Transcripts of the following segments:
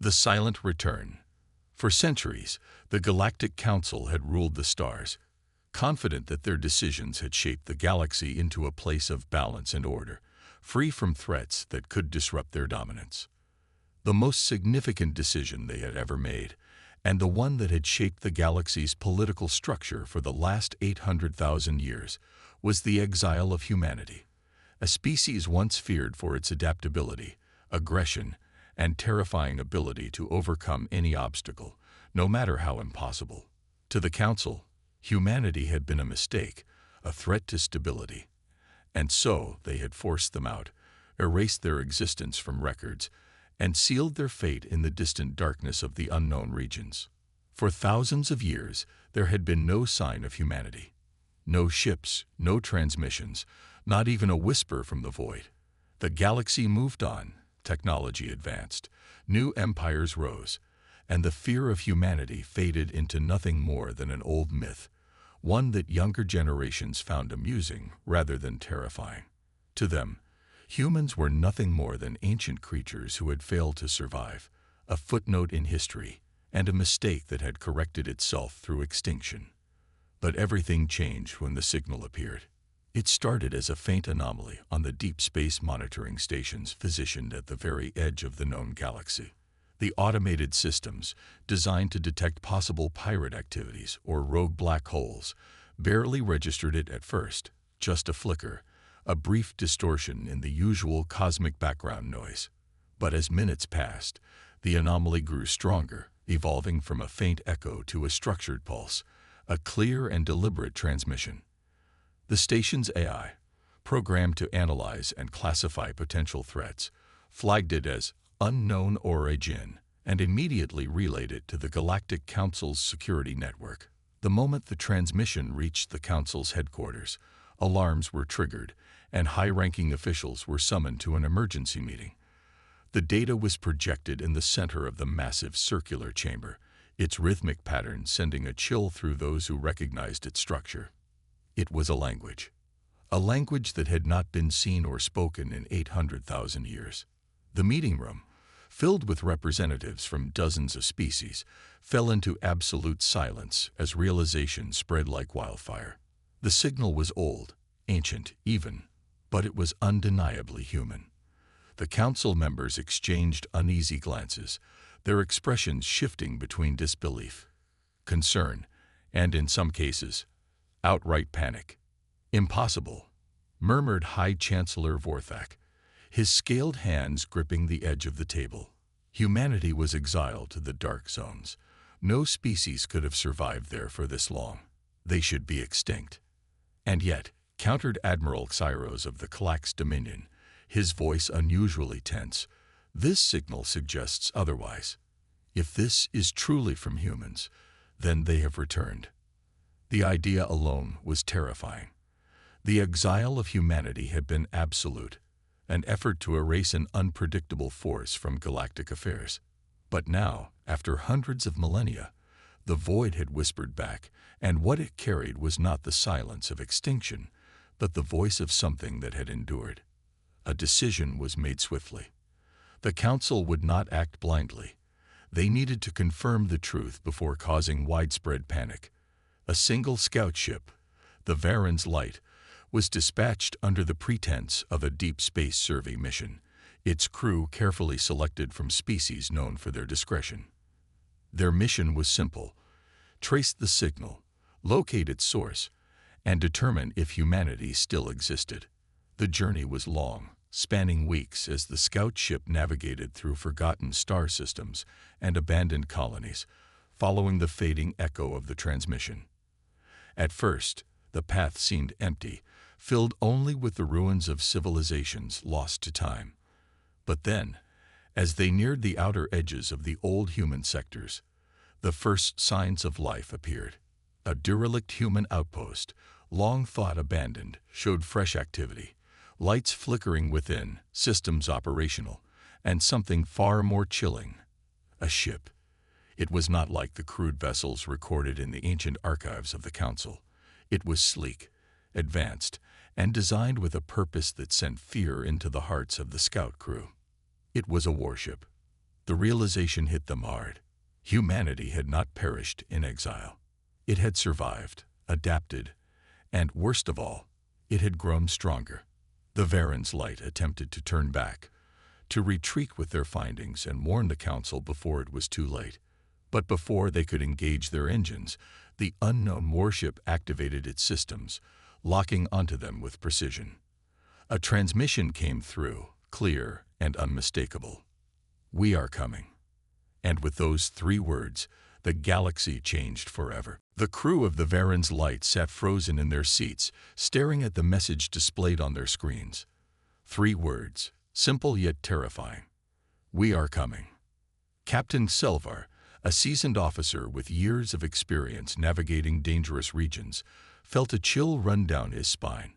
The Silent Return. For centuries, the Galactic Council had ruled the stars, confident that their decisions had shaped the galaxy into a place of balance and order, free from threats that could disrupt their dominance. The most significant decision they had ever made, and the one that had shaped the galaxy's political structure for the last 800,000 years, was the exile of humanity, a species once feared for its adaptability, aggression, and terrifying ability to overcome any obstacle, no matter how impossible. To the Council, humanity had been a mistake, a threat to stability. And so they had forced them out, erased their existence from records, and sealed their fate in the distant darkness of the unknown regions. For thousands of years, there had been no sign of humanity. No ships, no transmissions, not even a whisper from the void. The galaxy moved on, technology advanced, new empires rose, and the fear of humanity faded into nothing more than an old myth, one that younger generations found amusing rather than terrifying. To them, humans were nothing more than ancient creatures who had failed to survive, a footnote in history, and a mistake that had corrected itself through extinction. But everything changed when the signal appeared. It started as a faint anomaly on the deep space monitoring stations positioned at the very edge of the known galaxy. The automated systems, designed to detect possible pirate activities or rogue black holes, barely registered it at first, just a flicker, a brief distortion in the usual cosmic background noise. But as minutes passed, the anomaly grew stronger, evolving from a faint echo to a structured pulse, a clear and deliberate transmission. The station's AI, programmed to analyze and classify potential threats, flagged it as unknown origin and immediately relayed it to the Galactic Council's security network. The moment the transmission reached the Council's headquarters, alarms were triggered and high-ranking officials were summoned to an emergency meeting. The data was projected in the center of the massive circular chamber, its rhythmic pattern sending a chill through those who recognized its structure. It was a language that had not been seen or spoken in 800,000 years. The meeting room, filled with representatives from dozens of species, fell into absolute silence as realization spread like wildfire. The signal was old, ancient even, but it was undeniably human. The council members exchanged uneasy glances, their expressions shifting between disbelief, concern, and in some cases, outright panic. "Impossible," murmured High Chancellor Vorthak, his scaled hands gripping the edge of the table. Humanity was exiled to the dark zones. No species could have survived there for this long. They should be extinct. And yet, countered Admiral Xyros of the Kalax Dominion, his voice unusually tense, this signal suggests otherwise. If this is truly from humans, then they have returned. The idea alone was terrifying. The exile of humanity had been absolute, an effort to erase an unpredictable force from galactic affairs. But now, after hundreds of millennia, the void had whispered back, and what it carried was not the silence of extinction, but the voice of something that had endured. A decision was made swiftly. The Council would not act blindly. They needed to confirm the truth before causing widespread panic. A single scout ship, the Varan's Light, was dispatched under the pretense of a deep space survey mission, its crew carefully selected from species known for their discretion. Their mission was simple: trace the signal, locate its source, and determine if humanity still existed. The journey was long, spanning weeks as the scout ship navigated through forgotten star systems and abandoned colonies, following the fading echo of the transmission. At first, the path seemed empty, filled only with the ruins of civilizations lost to time. But then, as they neared the outer edges of the old human sectors, the first signs of life appeared. A derelict human outpost, long thought abandoned, showed fresh activity, lights flickering within, systems operational, and something far more chilling: a ship. It was not like the crude vessels recorded in the ancient archives of the Council. It was sleek, advanced, and designed with a purpose that sent fear into the hearts of the scout crew. It was a warship. The realization hit them hard. Humanity had not perished in exile. It had survived, adapted, and, worst of all, it had grown stronger. The Varen's light attempted to turn back, to retreat with their findings and warn the Council before it was too late. But before they could engage their engines, the unknown warship activated its systems, locking onto them with precision. A transmission came through, clear and unmistakable. "We are coming." And with those 3 words, the galaxy changed forever. The crew of the Varen's light sat frozen in their seats, staring at the message displayed on their screens. 3 words, simple yet terrifying. "We are coming." Captain Selvar, a seasoned officer with years of experience navigating dangerous regions, felt a chill run down his spine.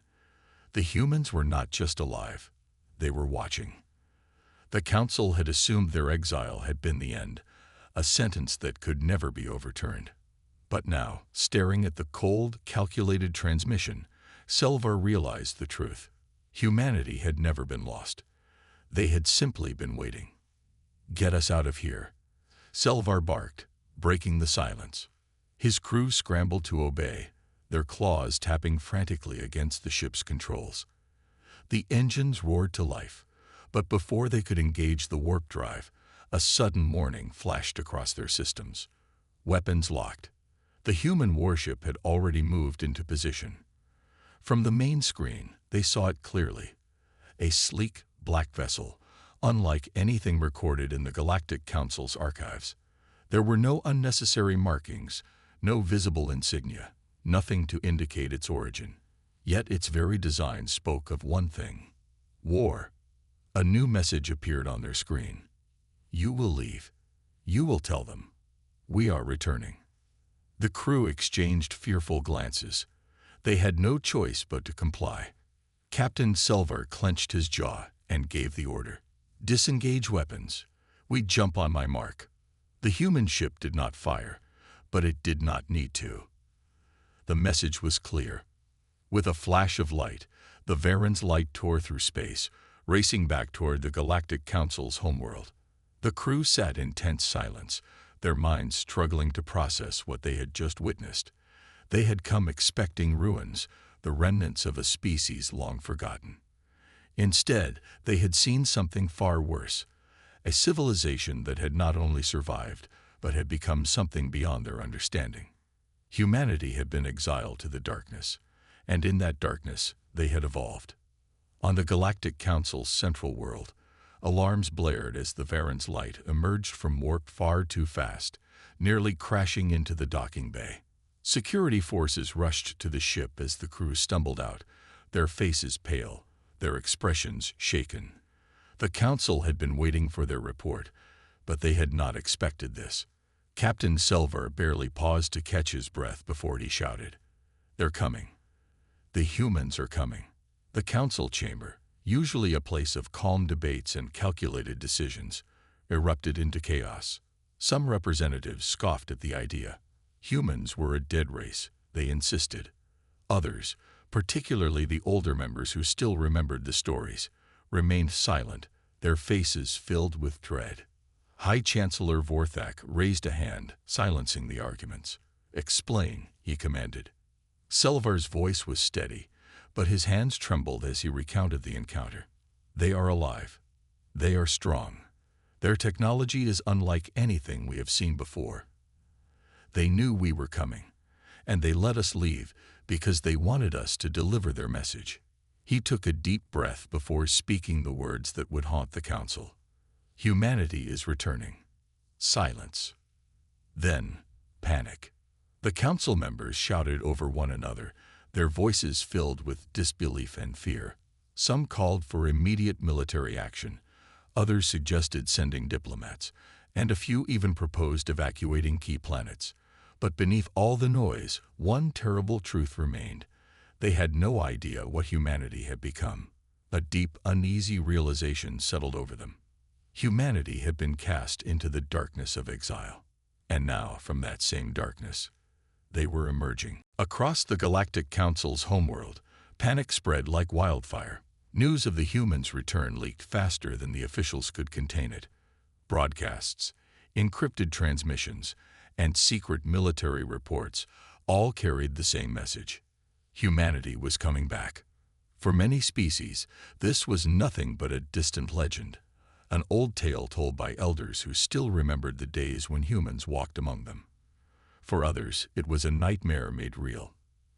The humans were not just alive, they were watching. The Council had assumed their exile had been the end, a sentence that could never be overturned. But now, staring at the cold, calculated transmission, Selvar realized the truth. Humanity had never been lost. They had simply been waiting. "Get us out of here," Selvar barked, breaking the silence. His crew scrambled to obey, their claws tapping frantically against the ship's controls. The engines roared to life, but before they could engage the warp drive, a sudden warning flashed across their systems. Weapons locked. The human warship had already moved into position. From the main screen, they saw it clearly. A sleek, black vessel, unlike anything recorded in the Galactic Council's archives. There were no unnecessary markings, no visible insignia, nothing to indicate its origin. Yet its very design spoke of one thing: war. A new message appeared on their screen. "You will leave. You will tell them. We are returning." The crew exchanged fearful glances. They had no choice but to comply. Captain Selvar clenched his jaw and gave the order. "Disengage weapons. We jump on my mark." The human ship did not fire, but it did not need to. The message was clear. With a flash of light, the Varen's light tore through space, racing back toward the Galactic Council's homeworld. The crew sat in tense silence, their minds struggling to process what they had just witnessed. They had come expecting ruins, the remnants of a species long forgotten. Instead, they had seen something far worse, a civilization that had not only survived, but had become something beyond their understanding. Humanity had been exiled to the darkness, and in that darkness they had evolved. On the Galactic Council's central world, alarms blared as the Varen's light emerged from warp far too fast, nearly crashing into the docking bay. Security forces rushed to the ship as the crew stumbled out, their faces pale, their expressions shaken. The Council had been waiting for their report, but they had not expected this. Captain Selvar barely paused to catch his breath before he shouted, "They're coming. The humans are coming." The Council chamber, usually a place of calm debates and calculated decisions, erupted into chaos. Some representatives scoffed at the idea. Humans were a dead race, they insisted. Others, particularly the older members who still remembered the stories, remained silent, their faces filled with dread. High Chancellor Vorthak raised a hand, silencing the arguments. "Explain," he commanded. Selvar's voice was steady, but his hands trembled as he recounted the encounter. "They are alive. They are strong. Their technology is unlike anything we have seen before. They knew we were coming, and they let us leave because they wanted us to deliver their message." He took a deep breath before speaking the words that would haunt the Council. "Humanity is returning." Silence. Then, panic. The Council members shouted over one another, their voices filled with disbelief and fear. Some called for immediate military action, others suggested sending diplomats, and a few even proposed evacuating key planets. But beneath all the noise, one terrible truth remained. They had no idea what humanity had become. A deep, uneasy realization settled over them. Humanity had been cast into the darkness of exile. And now, from that same darkness, they were emerging. Across the Galactic Council's homeworld, panic spread like wildfire. News of the humans' return leaked faster than the officials could contain it. broadcasts, encrypted transmissions, and secret military reports all carried the same message. Humanity was coming back. For many species, this was nothing but a distant legend, an old tale told by elders who still remembered the days when humans walked among them. For others, it was a nightmare made real.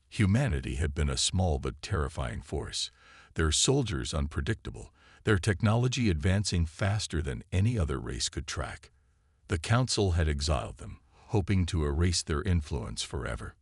Humanity had been a small but terrifying force, their soldiers unpredictable, their technology advancing faster than any other race could track. The Council had exiled them, hoping to erase their influence forever.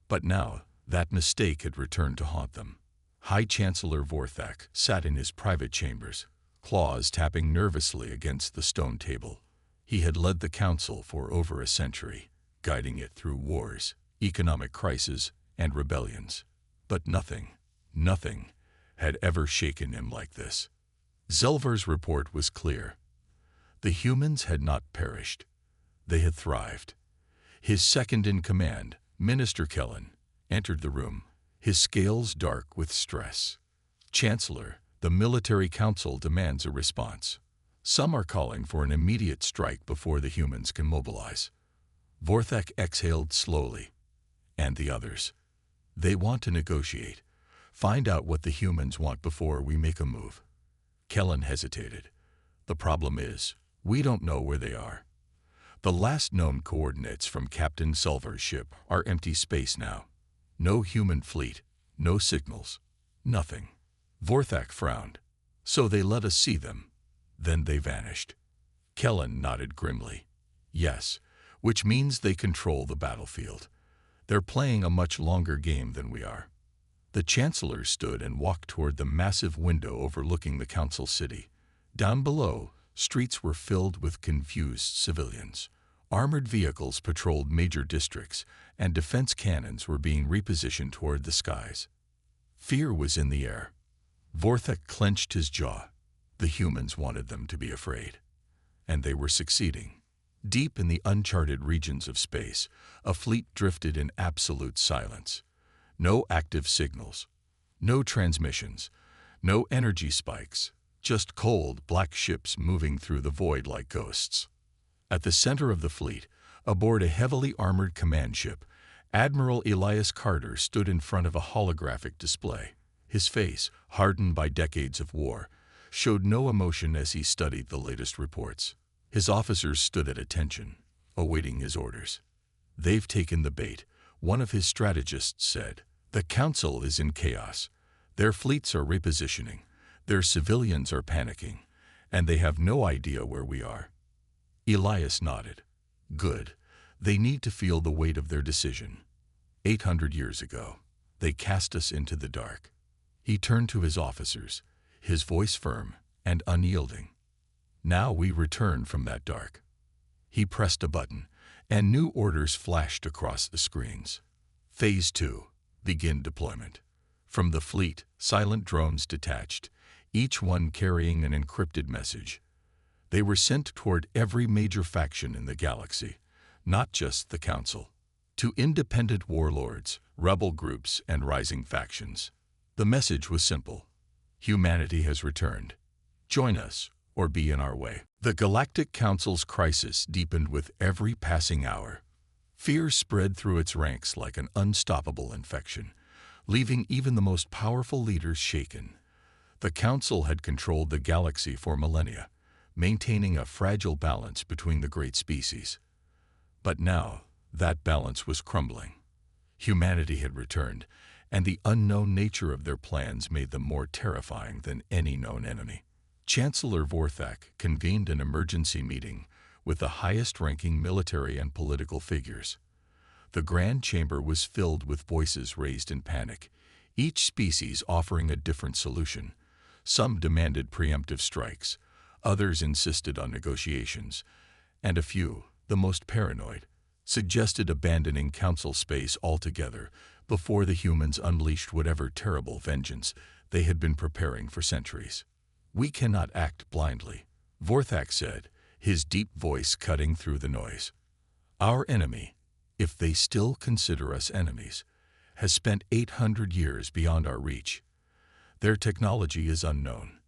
But now, that mistake had returned to haunt them. High Chancellor Vorthak sat in his private chambers, claws tapping nervously against the stone table. He had led the Council for over a century, guiding it through wars, economic crises, and rebellions. But nothing had ever shaken him like this. Zelvar's report was clear. The humans had not perished. They had thrived. His second-in-command, Minister Kellen, entered the room, his scales dark with stress. Chancellor, the military council demands a response. Some are calling for an immediate strike before the humans can mobilize. Vorthak exhaled slowly. And the others? They want to negotiate. Find out what the humans want before we make a move. Kellen hesitated. The problem is, we don't know where they are. The last known coordinates from Captain Sulver's ship are empty space now. No human fleet, no signals, nothing. Vorthak frowned. So they let us see them. Then they vanished. Kellen nodded grimly. Yes, which means they control the battlefield. They're playing a much longer game than we are. The Chancellor stood and walked toward the massive window overlooking the Council city. Down below, streets were filled with confused civilians. Armored vehicles patrolled major districts, and defense cannons were being repositioned toward the skies. Fear was in the air. Vorthak clenched his jaw. The humans wanted them to be afraid. And they were succeeding. Deep in the uncharted regions of space, a fleet drifted in absolute silence. No active signals, no transmissions, no energy spikes, just cold, black ships moving through the void like ghosts. At the center of the fleet, aboard a heavily armored command ship, Admiral Elias Carter stood in front of a holographic display. His face, hardened by decades of war, showed no emotion as he studied the latest reports. His officers stood at attention, awaiting his orders. They've taken the bait, one of his strategists said. The Council is in chaos. Their fleets are repositioning. Their civilians are panicking, and they have no idea where we are. Elias nodded. Good. They need to feel the weight of their decision. 800 years ago, they cast us into the dark. He turned to his officers, his voice firm and unyielding. Now we return from that dark. He pressed a button, and new orders flashed across the screens. Phase 2. Begin deployment. From the fleet, silent drones detached, each one carrying an encrypted message. They were sent toward every major faction in the galaxy, not just the Council. To independent warlords, rebel groups, and rising factions. The message was simple. Humanity has returned. Join us, or be in our way. The Galactic Council's crisis deepened with every passing hour. Fear spread through its ranks like an unstoppable infection, leaving even the most powerful leaders shaken. The Council had controlled the galaxy for millennia, maintaining a fragile balance between the great species. But now, that balance was crumbling. Humanity had returned, and the unknown nature of their plans made them more terrifying than any known enemy. Chancellor Vorthak convened an emergency meeting with the highest-ranking military and political figures. The Grand Chamber was filled with voices raised in panic, each species offering a different solution. Some demanded preemptive strikes, others insisted on negotiations, and a few, the most paranoid, suggested abandoning Council space altogether before the humans unleashed whatever terrible vengeance they had been preparing for centuries. We cannot act blindly, Vorthak said, his deep voice cutting through the noise. Our enemy, if they still consider us enemies, has spent 800 years beyond our reach. Their technology is unknown.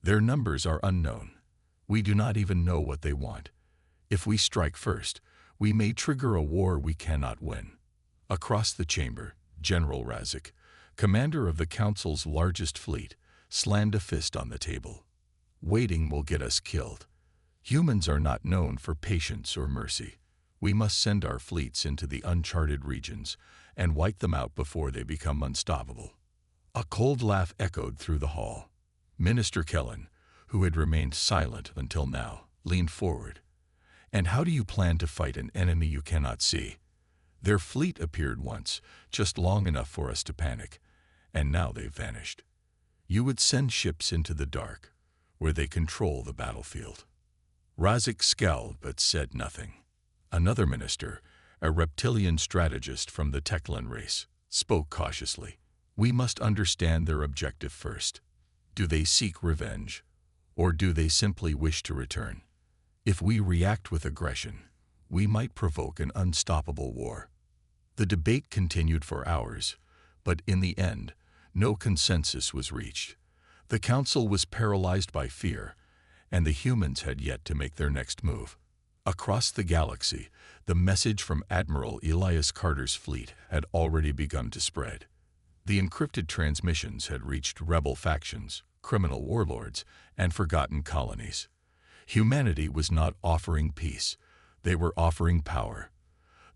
Their numbers are unknown. We do not even know what they want. If we strike first, we may trigger a war we cannot win. Across the chamber, General Razik, commander of the Council's largest fleet, slammed a fist on the table. Waiting will get us killed. Humans are not known for patience or mercy. We must send our fleets into the uncharted regions and wipe them out before they become unstoppable. A cold laugh echoed through the hall. Minister Kellen, who had remained silent until now, leaned forward. And how do you plan to fight an enemy you cannot see? Their fleet appeared once, just long enough for us to panic, and now they've vanished. You would send ships into the dark, where they control the battlefield. Razik scowled but said nothing. Another minister, a reptilian strategist from the Teklan race, spoke cautiously. We must understand their objective first. Do they seek revenge, or do they simply wish to return? If we react with aggression, we might provoke an unstoppable war. The debate continued for hours, but in the end, no consensus was reached. The council was paralyzed by fear, and the humans had yet to make their next move. Across the galaxy, the message from Admiral Elias Carter's fleet had already begun to spread. The encrypted transmissions had reached rebel factions, criminal warlords, and forgotten colonies. Humanity was not offering peace. They were offering power.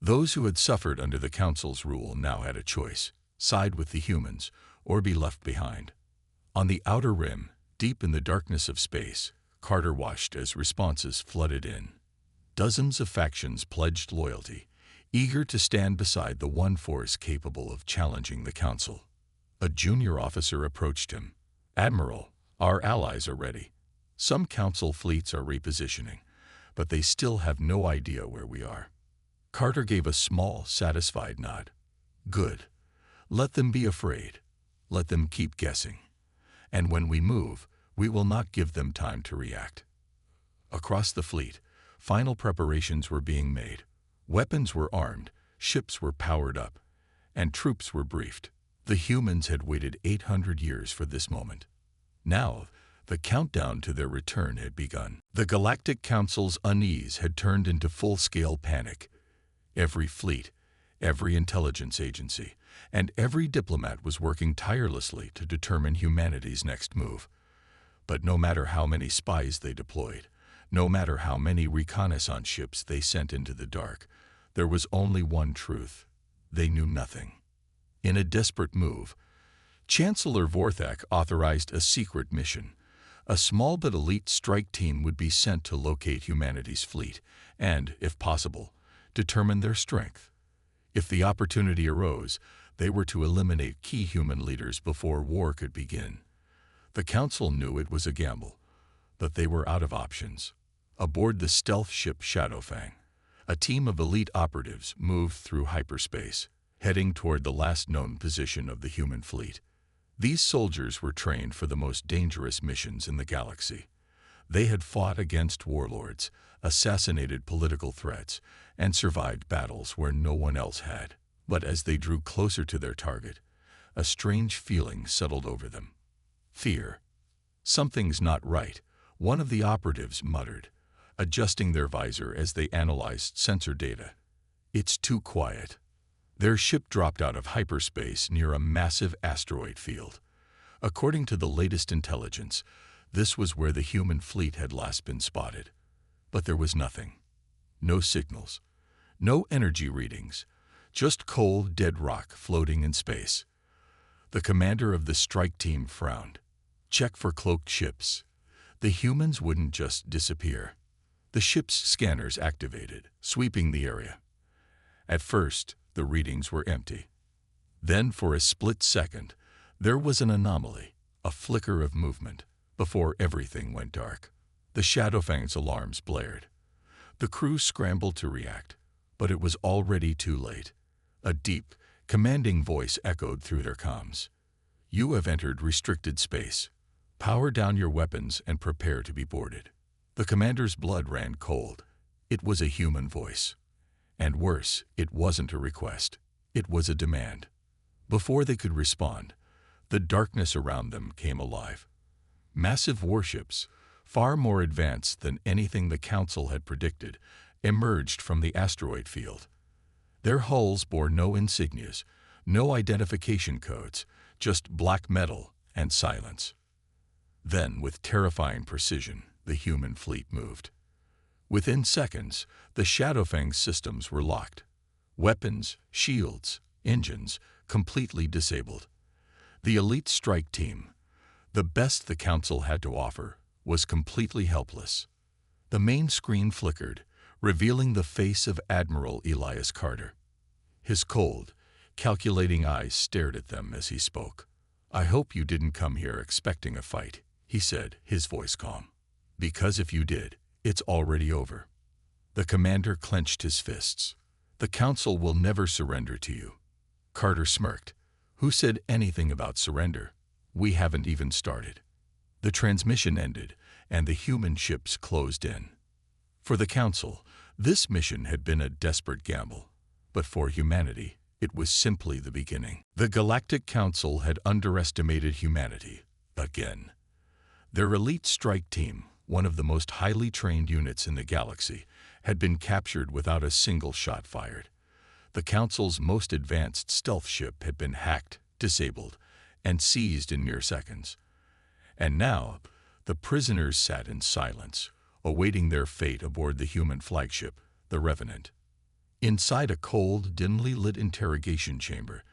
Those who had suffered under the Council's rule now had a choice: side with the humans or be left behind. On the outer rim, deep in the darkness of space, Carter watched as responses flooded in. Dozens of factions pledged loyalty, eager to stand beside the one force capable of challenging the Council. A junior officer approached him. "Admiral, our allies are ready. Some Council fleets are repositioning, but they still have no idea where we are." Carter gave a small, satisfied nod. "Good. Let them be afraid. Let them keep guessing. And when we move, we will not give them time to react." Across the fleet, final preparations were being made. Weapons were armed, ships were powered up, and troops were briefed. The humans had waited 800 years for this moment. Now, the countdown to their return had begun. The Galactic Council's unease had turned into full-scale panic. Every fleet, every intelligence agency, and every diplomat was working tirelessly to determine humanity's next move. But no matter how many spies they deployed, no matter how many reconnaissance ships they sent into the dark, there was only one truth: they knew nothing. In a desperate move, Chancellor Vorthak authorized a secret mission. A small but elite strike team would be sent to locate humanity's fleet and, if possible, determine their strength. If the opportunity arose, they were to eliminate key human leaders before war could begin. The Council knew it was a gamble, but they were out of options. Aboard the stealth ship Shadowfang, a team of elite operatives moved through hyperspace, heading toward the last known position of the human fleet. These soldiers were trained for the most dangerous missions in the galaxy. They had fought against warlords, assassinated political threats, and survived battles where no one else had. But as they drew closer to their target, a strange feeling settled over them. Fear. "Something's not right," one of the operatives muttered, adjusting their visor as they analyzed sensor data. "It's too quiet." Their ship dropped out of hyperspace near a massive asteroid field. According to the latest intelligence, this was where the human fleet had last been spotted. But there was nothing. No signals. No energy readings. Just cold, dead rock floating in space. The commander of the strike team frowned. "Check for cloaked ships." The humans wouldn't just disappear. The ship's scanners activated, sweeping the area. At first, the readings were empty. Then, for a split second, there was an anomaly, a flicker of movement, before everything went dark. The Shadowfang's alarms blared. The crew scrambled to react, but it was already too late. A deep, commanding voice echoed through their comms. "You have entered restricted space. Power down your weapons and prepare to be boarded." The commander's blood ran cold. It was a human voice. And worse, it wasn't a request. It was a demand. Before they could respond, the darkness around them came alive. Massive warships, far more advanced than anything the Council had predicted, emerged from the asteroid field. Their hulls bore no insignias, no identification codes, just black metal and silence. Then, with terrifying precision, the human fleet moved. Within seconds, the Shadowfang's systems were locked. Weapons, shields, engines, completely disabled. The elite strike team, the best the Council had to offer, was completely helpless. The main screen flickered, revealing the face of Admiral Elias Carter. His cold, calculating eyes stared at them as he spoke. "I hope you didn't come here expecting a fight," he said, his voice calm. "Because if you did, it's already over." The commander clenched his fists. "The Council will never surrender to you." Carter smirked. "Who said anything about surrender? We haven't even started." The transmission ended, and the human ships closed in. For the Council, this mission had been a desperate gamble, but for humanity, it was simply the beginning. The Galactic Council had underestimated humanity, again. Their elite strike team, one of the most highly trained units in the galaxy, had been captured without a single shot fired. The Council's most advanced stealth ship had been hacked, disabled, and seized in mere seconds. And now, the prisoners sat in silence, awaiting their fate aboard the human flagship, the Revenant. Inside a cold, dimly lit interrogation chamber,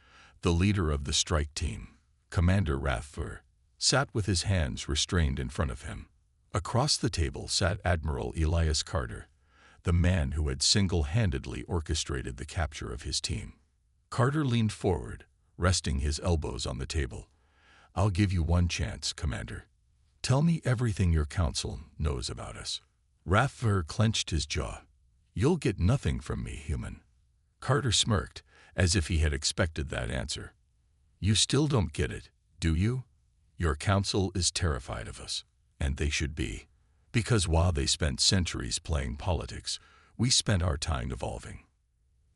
the leader of the strike team, Commander Rathver, sat with his hands restrained in front of him. Across the table sat Admiral Elias Carter, the man who had single-handedly orchestrated the capture of his team. Carter leaned forward, resting his elbows on the table. "I'll give you one chance, Commander. Tell me everything your Council knows about us." Rathver clenched his jaw. "You'll get nothing from me, human." Carter smirked, as if he had expected that answer. "You still don't get it, do you? Your Council is terrified of us, and they should be. Because while they spent centuries playing politics, we spent our time evolving."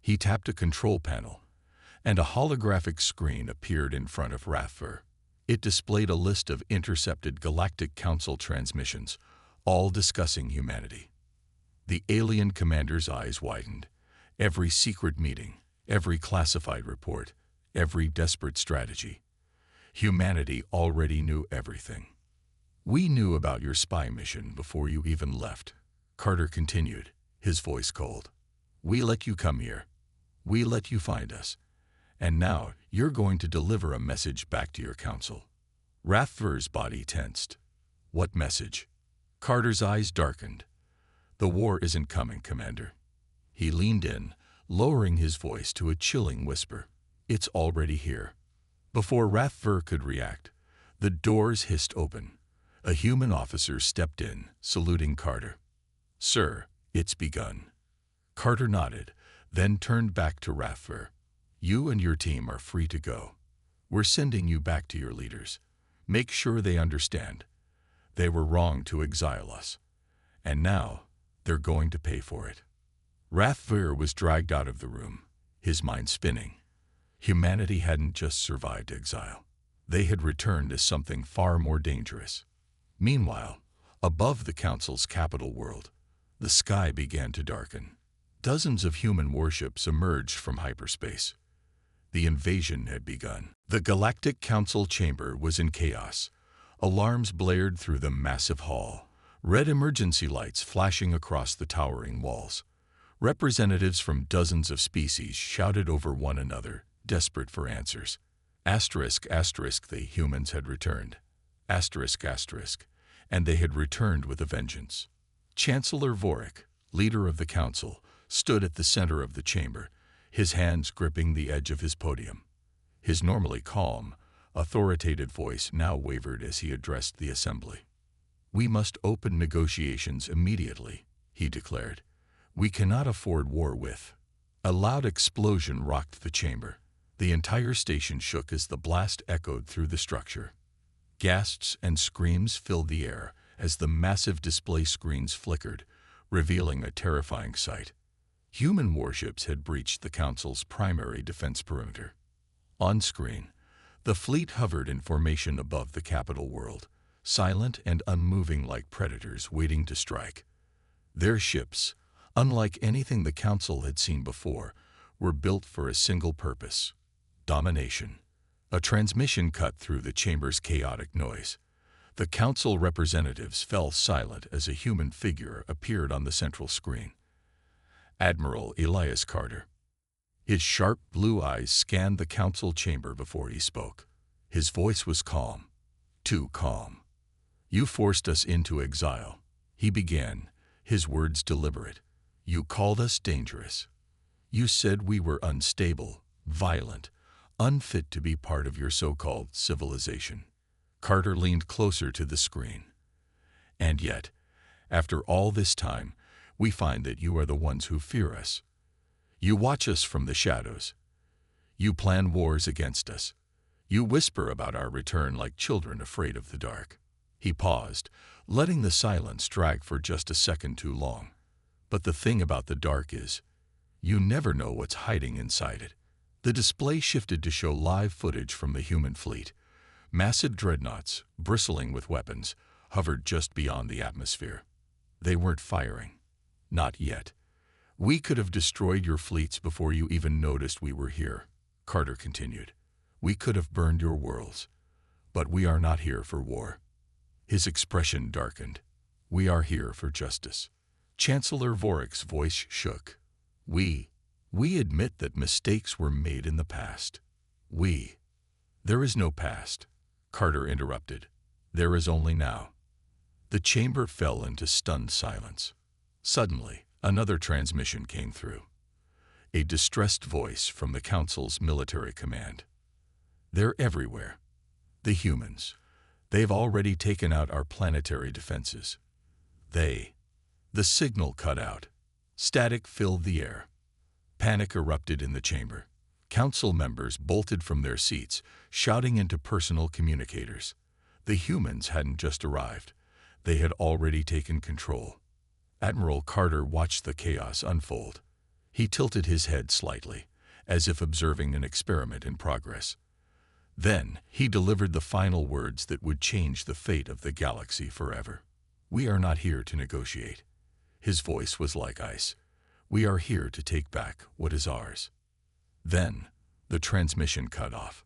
He tapped a control panel, and a holographic screen appeared in front of Rathver. It displayed a list of intercepted Galactic Council transmissions, all discussing humanity. The alien commander's eyes widened. Every secret meeting, every classified report, every desperate strategy. Humanity already knew everything. "We knew about your spy mission before you even left," Carter continued, his voice cold. "We let you come here. We let you find us. And now you're going to deliver a message back to your Council." Rathver's body tensed. "What message?" Carter's eyes darkened. "The war isn't coming, Commander." He leaned in, lowering his voice to a chilling whisper. "It's already here." Before Rathver could react, the doors hissed open. A human officer stepped in, saluting Carter. "Sir, it's begun." Carter nodded, then turned back to Rathver. "You and your team are free to go. We're sending you back to your leaders. Make sure they understand. They were wrong to exile us. And now, they're going to pay for it." Rathver was dragged out of the room, his mind spinning. Humanity hadn't just survived exile. They had returned as something far more dangerous. Meanwhile, above the Council's capital world, the sky began to darken. Dozens of human warships emerged from hyperspace. The invasion had begun. The Galactic Council chamber was in chaos. Alarms blared through the massive hall, red emergency lights flashing across the towering walls. Representatives from dozens of species shouted over one another, desperate for answers. Asterisk, asterisk, the humans had returned. Asterisk, asterisk, and they had returned with a vengeance. Chancellor Vorik, leader of the Council, stood at the center of the chamber, his hands gripping the edge of his podium. His normally calm, authoritative voice now wavered as he addressed the assembly. "We must open negotiations immediately," he declared. "We cannot afford war with." A loud explosion rocked the chamber. The entire station shook as the blast echoed through the structure. Gasps and screams filled the air as the massive display screens flickered, revealing a terrifying sight. Human warships had breached the Council's primary defense perimeter. On screen, the fleet hovered in formation above the capital world, silent and unmoving like predators waiting to strike. Their ships, unlike anything the Council had seen before, were built for a single purpose: domination. A transmission cut through the chamber's chaotic noise. The Council representatives fell silent as a human figure appeared on the central screen. Admiral Elias Carter. His sharp blue eyes scanned the Council chamber before he spoke. His voice was calm, too calm. "You forced us into exile," he began, his words deliberate. "You called us dangerous. You said we were unstable, violent, unfit to be part of your so-called civilization." Carter leaned closer to the screen. "And yet, after all this time, we find that you are the ones who fear us. You watch us from the shadows. You plan wars against us. You whisper about our return like children afraid of the dark." He paused, letting the silence drag for just a second too long. "But the thing about the dark is, you never know what's hiding inside it." The display shifted to show live footage from the human fleet. Massive dreadnoughts, bristling with weapons, hovered just beyond the atmosphere. They weren't firing. Not yet. "We could have destroyed your fleets before you even noticed we were here," Carter continued. "We could have burned your worlds. But we are not here for war." His expression darkened. "We are here for justice." Chancellor Vorik's voice shook. We admit that mistakes were made in the past. There is no past," Carter interrupted. "There is only now." The chamber fell into stunned silence. Suddenly, another transmission came through. A distressed voice from the Council's military command. "They're everywhere. The humans. They've already taken out our planetary defenses. The signal cut out. Static filled the air. Panic erupted in the chamber. Council members bolted from their seats, shouting into personal communicators. The humans hadn't just arrived. They had already taken control. Admiral Carter watched the chaos unfold. He tilted his head slightly, as if observing an experiment in progress. Then he delivered the final words that would change the fate of the galaxy forever. "We are not here to negotiate." His voice was like ice. "We are here to take back what is ours." Then the transmission cut off.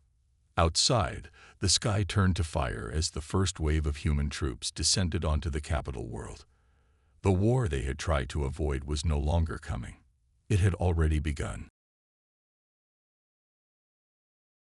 Outside, the sky turned to fire as the first wave of human troops descended onto the capital world. The war they had tried to avoid was no longer coming. It had already begun.